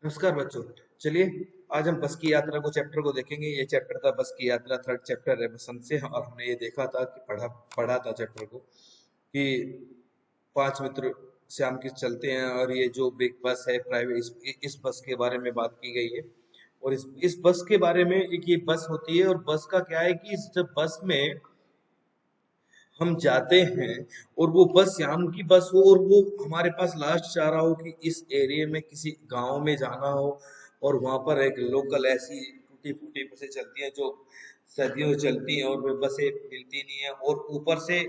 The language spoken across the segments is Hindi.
नमस्कार बच्चों। चलिए आज हम बस की यात्रा को चैप्टर को देखेंगे। ये चैप्टर था बस की यात्रा, थर्ड चैप्टर है बसंत से। और हमने ये देखा था कि पढ़ा पढ़ा था चैप्टर को कि पांच मित्र शाम के चलते हैं और ये जो बिग बस है प्राइवेट, इस बस के बारे में बात की गई है। और इस बस के बारे में, एक ये बस होती है और बस का क्या है कि इस जब बस में हम जाते हैं और वो बस शाम की बस हो और वो हमारे पास लास्ट चाह रहा हो कि इस एरिया में किसी गांव में जाना हो, और वहां पर एक लोकल ऐसी टूटी फूटी बसें चलती हैं जो सदियों से चलती हैं और वे बसें मिलती नहीं है। और ऊपर से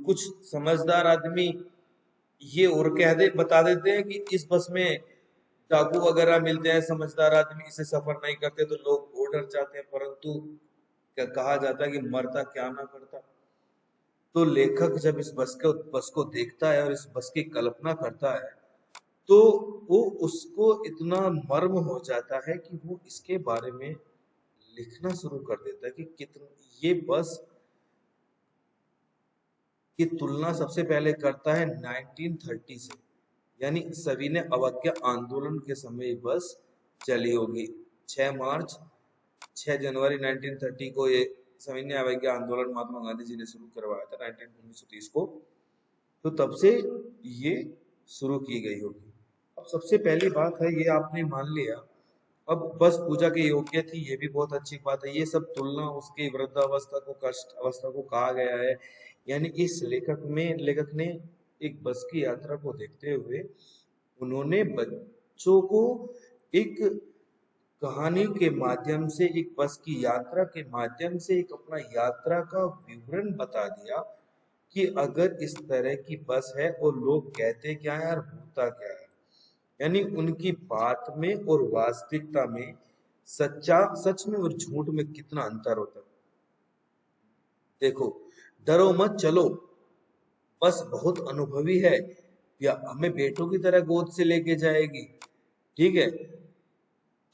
कुछ समझदार आदमी ये और कह दे बता देते हैं कि इस बस में डाकू वगैरह मिलते हैं, समझदार आदमी इसे सफर नहीं करते तो लोग और डर जाते हैं। परंतु कहा जाता है कि मरता क्या ना करता। तो लेखक जब इस बस को देखता है और इस बस की कल्पना करता है तो वो उसको इतना मर्म हो जाता है कि वो इसके बारे में लिखना शुरू कर देता है कि कितना ये बस की तुलना सबसे पहले करता है 1930 से। यानी सविनय अवज्ञा आंदोलन के समय बस चली होगी। 6 मार्च 6 जनवरी 1930 को ये सविनय अवज्ञा आंदोलन महात्मा गांधी जी ने शुरू करवाया था 1930 को। तो तब से ये शुरू की गई होगी। अब सबसे पहली बात है, ये आपने मान लिया। अब बस पूजा के योग्य थी, ये भी बहुत अच्छी बात है। ये सब तुलना उसकी वृद्धावस्था को, कष्ट अवस्था को कहा गया है। यानी इस लेखक ने एक बस की यात्रा को देखते हुए उन्होंने बच्चों को एक कहानी के माध्यम से, एक बस की यात्रा के माध्यम से एक अपना यात्रा का विवरण बता दिया कि अगर इस तरह की बस है और लोग कहते क्या है और होता क्या है। यानी उनकी बात में और वास्तविकता में, सच में और झूठ में कितना अंतर होता है। देखो, डरो मत चलो, बस बहुत अनुभवी है, या हमें बेटों की तरह गोद से लेके जाएगी। ठीक है,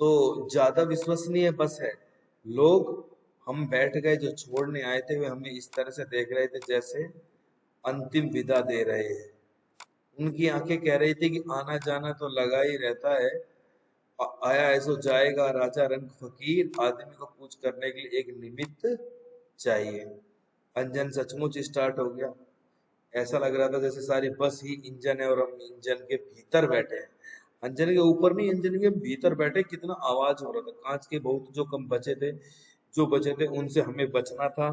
तो ज्यादा विश्वसनीय बस है। लोग, हम बैठ गए जो छोड़ने आए थे वे हमें इस तरह से देख रहे थे जैसे अंतिम विदा दे रहे हैं। उनकी आंखें कह रही थी कि आना जाना तो लगा ही रहता है, आया है सो जाएगा, राजा रंग फकीर, आदमी को पूछ करने के लिए एक निमित्त चाहिए। अंजन सचमुच स्टार्ट हो गया। ऐसा लग रहा था जैसे सारी बस ही इंजन है और हम इंजन के भीतर बैठे हैं। इंजन के ऊपर नहीं, इंजन के भीतर बैठे। कितना आवाज हो रहा था। कांच के बहुत जो कम बचे थे, जो बचे थे उनसे हमें बचना था।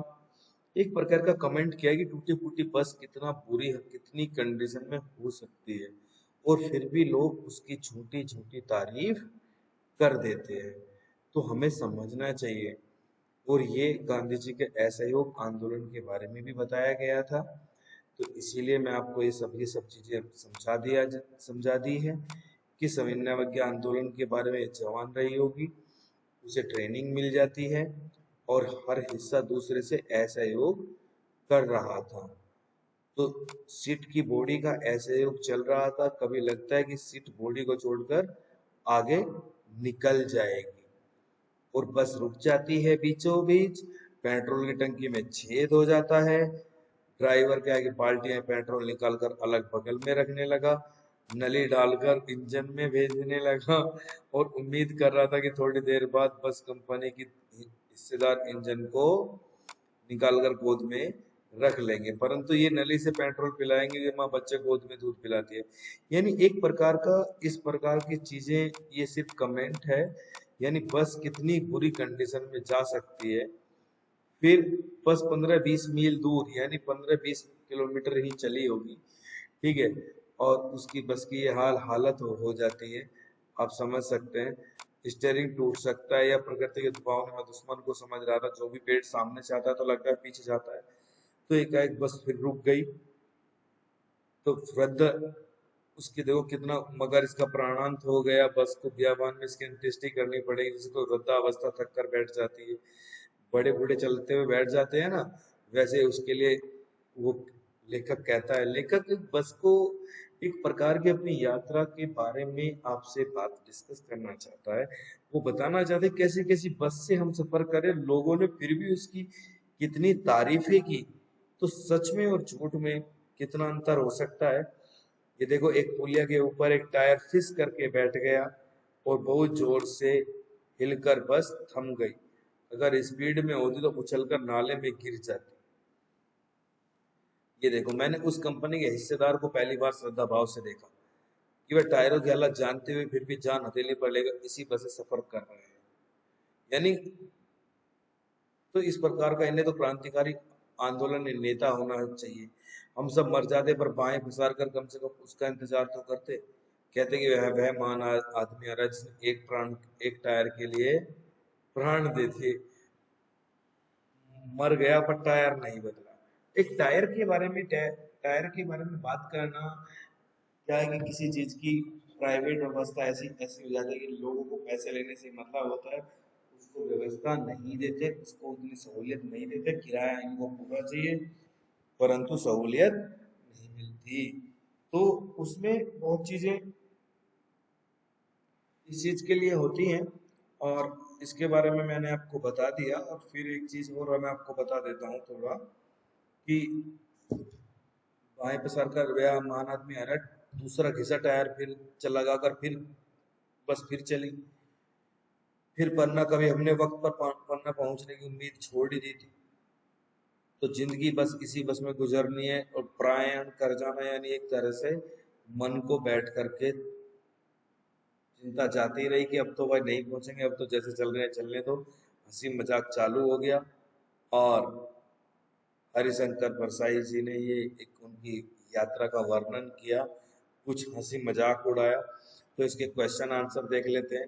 एक प्रकार का कमेंट किया कि टूटी फूटी बस कितना बुरी है, कितनी कंडीशन में हो सकती है, और फिर भी लोग उसकी झूठी झूठी तारीफ कर देते हैं। तो हमें समझना चाहिए। और ये गांधी जी के असहयोग आंदोलन के बारे में भी बताया गया था। तो इसीलिए मैं आपको ये सब चीजें समझा दी है कि सविनय अवज्ञा आंदोलन के बारे में जवान रही होगी, उसे ट्रेनिंग मिल जाती है और हर हिस्सा दूसरे से असहयोग कर रहा था। तो सीट की बॉडी का असहयोग चल रहा था। कभी लगता है कि सीट बॉडी को छोड़कर आगे निकल जाएगी और बस रुक जाती है बीचों बीच। पेट्रोल की टंकी में छेद हो जाता है। ड्राइवर क्या है कि बाल्टियां पेट्रोल निकालकर अलग बगल में रखने लगा, नली डालकर इंजन में भेजने लगा और उम्मीद कर रहा था कि थोड़ी देर बाद बस कंपनी की हिस्सेदार इंजन को निकालकर गोद में रख लेंगे। परंतु ये नली से पेट्रोल पिलाएंगे कि माँ बच्चे गोद में दूध पिलाती है। यानी एक प्रकार का, इस प्रकार की चीजें, ये सिर्फ कमेंट है। यानी बस कितनी बुरी कंडीशन में जा सकती है। फिर बस 15-20 मील दूर, यानी 15-20 किलोमीटर ही चली होगी। ठीक है, और उसकी बस की ये हालत हो जाती है। आप समझ सकते हैं। स्टेयरिंग टूट सकता है, या प्रकृति के दबाव में मैं दुश्मन को समझ रहा था, जो भी पेड़ सामने से आता है तो लगता है पीछे जाता है। तो एकाएक बस फिर रुक गई। तो वृद्ध, उसकी देखो कितना, मगर इसका प्राणांत हो गया। बस को बियाबान में इसकी अंत्येष्टि करनी पड़ेगी, जिसको वृद्धावस्था थक कर बैठ जाती है। बड़े बूढ़े चलते हुए बैठ जाते हैं ना, वैसे उसके लिए वो लेखक कहता है। लेखक बस को एक प्रकार की अपनी यात्रा के बारे में आपसे बात डिस्कस करना चाहता है। वो बताना चाहते हैं कैसे कैसी बस से हम सफर करें, लोगों ने फिर भी उसकी कितनी तारीफें की। तो सच में और झूठ में कितना अंतर हो सकता है। ये देखो, एक पुलिया के ऊपर एक टायर फिस करके बैठ गया, और बहुत जोर से हिलकर बस थम गई। अगर स्पीड में होती तो उछलकर नाले में गिर जाती। ये देखो, मैंने उस कंपनी के हिस्सेदार को पहली बार श्रद्धा भाव से देखा कि वह टायरों की हालत जानते हुए फिर भी जान हथेली पर लेकर इसी बस से सफर कर रहे हैं। यानी तो इस प्रकार का इन्हें तो क्रांतिकारी आंदोलन नेता होना चाहिए। हम सब मर जाते पर बाहें पसार कर कम से कम उसका इंतजार तो करते। कहते कि वह महान आदमी आ रहा है जिसने एक टायर के लिए प्राण दे दिए। मर गया पर टायर नहीं बदला। एक टायर के बारे में टायर के बारे में बात करना क्या है कि किसी चीज की प्राइवेट व्यवस्था ऐसी ऐसी हो जाती है कि लोगों को पैसे लेने से मतलब होता है, उसको व्यवस्था नहीं देते, उसको उतनी सहूलियत नहीं देते, किराया इनको पूरा चाहिए परंतु सहूलियत नहीं मिलती। तो उसमें बहुत चीजें इस चीज के लिए होती हैं और इसके बारे में मैंने आपको बता दिया। और फिर एक चीज और मैं आपको बता देता हूँ थोड़ा कि बाएं पे सरकार गया महान आदमी अलर्ट, दूसरा घिसा टायर फिर चल लगाकर फिर बस फिर चली। फिर पन्ना कभी हमने वक्त पर पन्ना पहुंचने की उम्मीद छोड़ ही दी थी। तो जिंदगी बस इसी बस में गुजरनी है और प्रयाण कर जाना, यानी एक तरह से मन को बैठ करके चिंता जाती रही कि अब तो भाई नहीं पहुंचेंगे, अब तो जैसे चल रहे हैं चलने दो। हंसी मजाक चालू हो गया और हरिशंकर परसाई जी ने ये एक उनकी यात्रा का वर्णन किया, कुछ हंसी मजाक उड़ाया। तो इसके क्वेश्चन आंसर देख लेते हैं।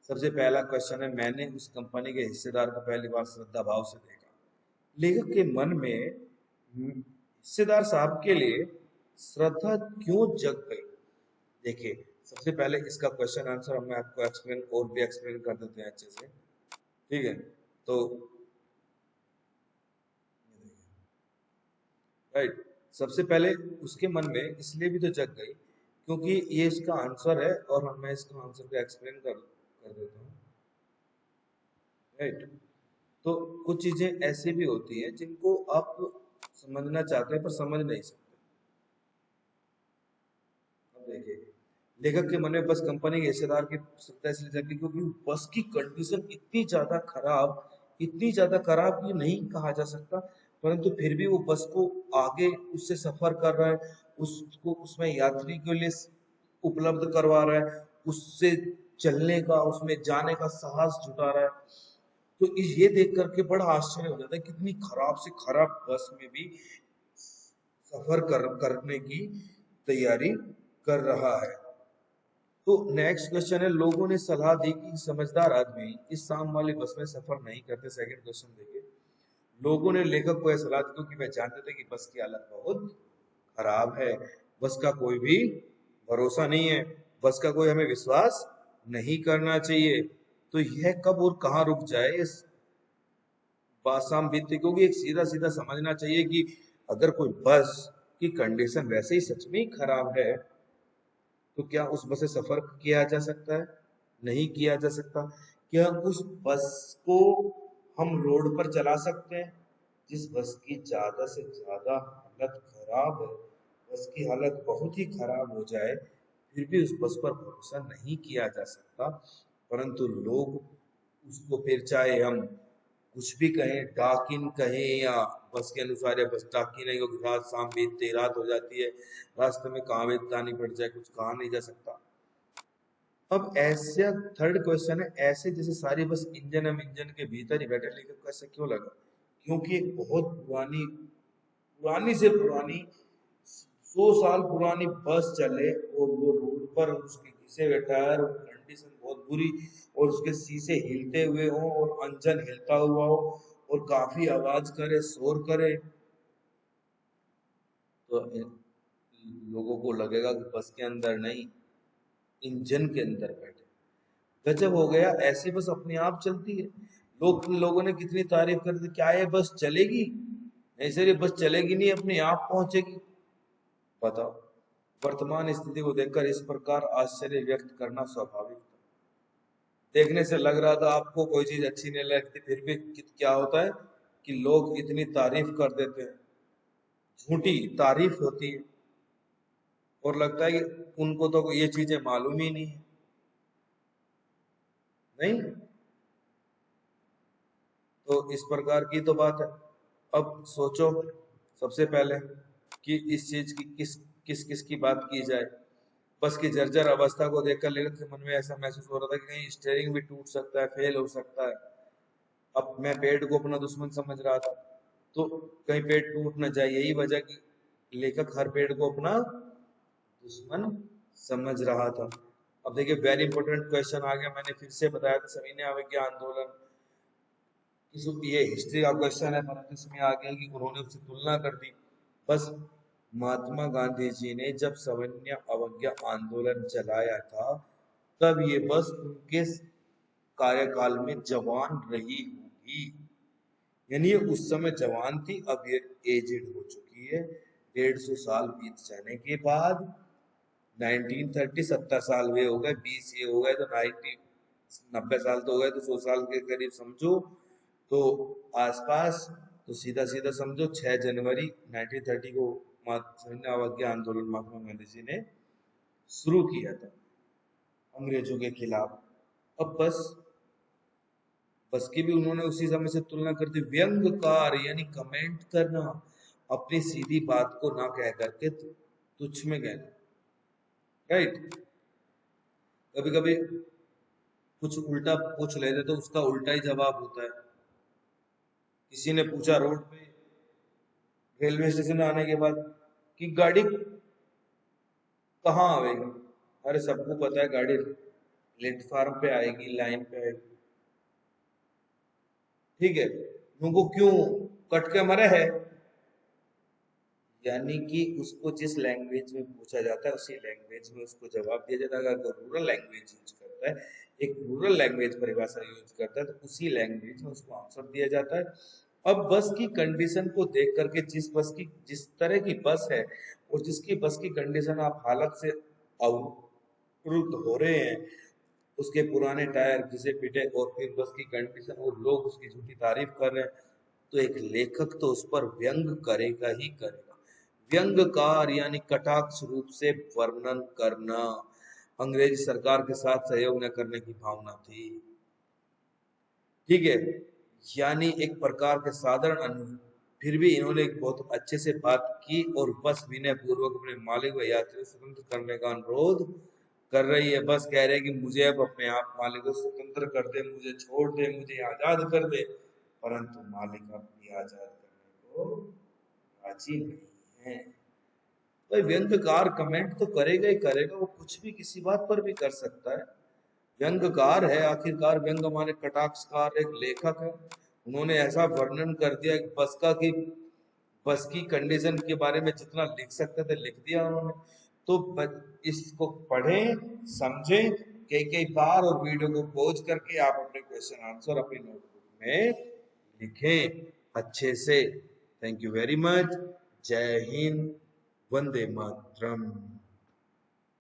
सबसे पहला क्वेश्चन है, मैंने उस कंपनी के हिस्सेदार को पहली बार श्रद्धा भाव से देखा। लेखक के मन में हिस्सेदार साहब के लिए श्रद्धा क्यों जग गई? देखिए, सबसे पहले इसका क्वेश्चन आंसर मैं आपको एक्सप्लेन और भी एक्सप्लेन कर देते हैं अच्छे से। ठीक है, तो राइट, सबसे पहले उसके मन में इसलिए भी तो जग गई क्योंकि ये इसका आंसर है और मैं इसका आंसर को एक्सप्लेन कर देता हूँ। राइट, तो कुछ चीजें ऐसी भी होती हैं जिनको आप समझना चाहते हैं पर समझ नहीं सकते। अब देखिए, लेखक के मन में बस कंपनी के हिस्सेदार की सत्ता इसलिए जग गई क्योंकि बस की कंडीशन इतनी ज्यादा खराब कि नहीं कहा जा सकता, परंतु फिर भी वो बस को आगे उससे सफर कर रहा है, उसको उसमें यात्री के लिए उपलब्ध करवा रहा है, उससे चलने का उसमें जाने का साहस जुटा रहा है। तो ये देख करके बड़ा आश्चर्य हो जाता है, कितनी खराब से खराब बस में भी सफर करने की तैयारी कर रहा है। तो नेक्स्ट क्वेश्चन है, लोगों ने सलाह दी कि समझदार आदमी इस शाम वाली बस में सफर नहीं करते। सेकंड क्वेश्चन देखिए, लोगों ने लेखक को यह सलाह दी क्योंकि वह जानते थे कि बस की हालत बहुत खराब है, बस का कोई भी भरोसा नहीं है, बस का कोई हमें विश्वास नहीं करना चाहिए। तो यह कब और कहाँ रुक जाए इस बासाम बीतती, क्योंकि एक सीधा सीधा समझना चाहिए कि अगर कोई बस की कंडीशन वैसे ही सच में ही खराब है तो क्या उस बस से सफर किया जा सकता है? नहीं किया जा सकता। क्या उस बस को हम रोड पर चला सकते हैं? जिस बस की ज्यादा से ज्यादा हालत खराब है, बस की हालत बहुत ही खराब हो जाए, फिर भी उस बस पर भरोसा नहीं किया जा सकता। परंतु लोग उसको फिर चाहे हम कुछ भी कहें, डाकिन कहें या बस के अनुसार, या बस डाकिन नहीं, क्योंकि रात शाम बीतते रात हो जाती है, रास्ते में कहाँ बितानी पड़ जाए कुछ कहा नहीं जा सकता। अब ऐसे थर्ड क्वेश्चन है, ऐसे जैसे सारी बस इंजन, हम इंजन के भीतर ही बैठे, लेकिन को ऐसा क्यों लगा? क्योंकि एक बहुत पुरानी पुरानी से पुरानी 100 साल पुरानी बस चले और वो रोड पर उसके घिसे हुए टायर और कंडीशन बहुत बुरी और उसके शीशे हिलते हुए हो और इंजन हिलता हुआ हो और काफी आवाज करे, शोर करे, तो लोगों को लगेगा कि बस के अंदर नहीं, इंजन के अंदर बैठे। गजब हो गया, ऐसी बस अपने आप चलती है। लोगों ने कितनी तारीफ कर दी, क्या ये बस चलेगी? नहीं सर, ये बस चलेगी नहीं, अपने आप पहुंचेगी। बताओ, वर्तमान स्थिति को देखकर इस प्रकार आश्चर्य व्यक्त करना स्वाभाविक था। देखने से लग रहा था आपको कोई चीज अच्छी नहीं लगती, फिर भी क्या होता है कि लोग इतनी तारीफ कर देते हैं, झूठी तारीफ होती है और लगता है कि उनको तो ये चीजें मालूम ही नहीं है। नहीं। तो इस प्रकार की तो बात है। अब सोचो सबसे पहले कि इस चीज की किस किस किस की बात की जाए। बस की जर्जर अवस्था को देखकर लेखक के मन में ऐसा महसूस हो रहा था कि कहीं स्टीयरिंग भी टूट सकता है, फेल हो सकता है। अब मैं पेड़ को अपना दुश्मन समझ रहा था, तो कहीं पेड़ टूट ना जाए, यही वजह की लेखक हर पेड़ को अपना दुश्मन समझ रहा था। अब देखिए वेरी इंपॉर्टेंट क्वेश्चन आ गया। मैंने फिर से बताया था सविनय अवज्ञा आंदोलन, ये हिस्ट्री का क्वेश्चन है, परंतु इसमें आ गया कि उन्होंने उससे तुलना कर दी। बस महात्मा गांधी जी ने जब सविनय अवज्ञा आंदोलन चलाया था, तब ये बस उनके कार्यकाल में जवान रही होगी। यानी ये उस समय जवान थी, अब ये एजेड हो चुकी है। 150 साल बीत जाने के बाद 1930 70 साल वे हो गए, 20 ये हो गए तो 90 साल तो हो गए, तो 100 साल के करीब समझो। तो आसपास, तो सीधा सीधा समझो 6 जनवरी 1930 को सविनय अवज्ञा आंदोलन महात्मा गांधी जी ने शुरू किया था अंग्रेजों के खिलाफ। अब बस की भी उन्होंने उसी समय से तुलना कर दी। व्यंग्यकार यानी कमेंट करना, अपनी सीधी बात को ना कह करके तुच्छ में कहना, राइट। कभी कभी कुछ उल्टा पूछ लेते तो उसका उल्टा ही जवाब होता है। किसी ने पूछा रोड पे रेलवे स्टेशन आने के बाद कि गाड़ी कहाँ आएगी, अरे सबको पता है गाड़ी प्लेटफार्म पे आएगी, लाइन पे आएगी। ठीक है, तुमको क्यों कट के मरे है। यानी कि उसको जिस लैंग्वेज में पूछा जाता है उसी लैंग्वेज में उसको जवाब दिया जाता है। अगर रूरल लैंग्वेज यूज करता है, एक रूरल लैंग्वेज परिभाषा यूज करता है, तो उसी लैंग्वेज में उसको आंसर दिया जाता है। अब बस की कंडीशन को देख करके, जिस तरह की बस है और जिसकी बस की कंडीशन आप हालत से अवरुद्ध हो रहे हैं, उसके पुराने टायर घिसे पिटे और फिर बस की कंडीशन और लोग उसकी झूठी तारीफ कर रहे हैं, तो एक लेखक तो उस पर व्यंग करेगा ही करेगा। व्यंगकार यानी कटाक्ष रूप से वर्णन करना, अंग्रेजी सरकार के साथ सहयोग न करने की भावना थी। ठीक है, यानी एक प्रकार के साधारण अनुभव, फिर भी इन्होंने एक बहुत अच्छे से बात की और बस विनय पूर्वक अपने मालिक व यात्री को स्वतंत्र करने का अनुरोध कर रही है। बस कह रहे कि मुझे अब अपने आप मालिक को स्वतंत्र कर दे, मुझे छोड़ दे, मुझे आजाद कर दे। परंतु मालिक अपनी आजाद करने को राजी नहीं है। भाई व्यंग्यकार कमेंट तो करेगा ही करेगा, वो कुछ भी किसी बात पर भी कर सकता है। व्यंग्यकार है आखिरकार, व्यंग माने कटाक्षकार, एक लेखक है। उन्होंने ऐसा वर्णन कर दिया कि बस की कंडीशन के बारे में जितना लिख सकते थे लिख दिया उन्होंने। तो इसको पढ़ें, समझें कई कई बार, और वीडियो को पॉज करके आप अपने क्वेश्चन आंसर अपनी नोटबुक में लिखें अच्छे से। Thank you very much. जय हिंद, वंदे मातरम।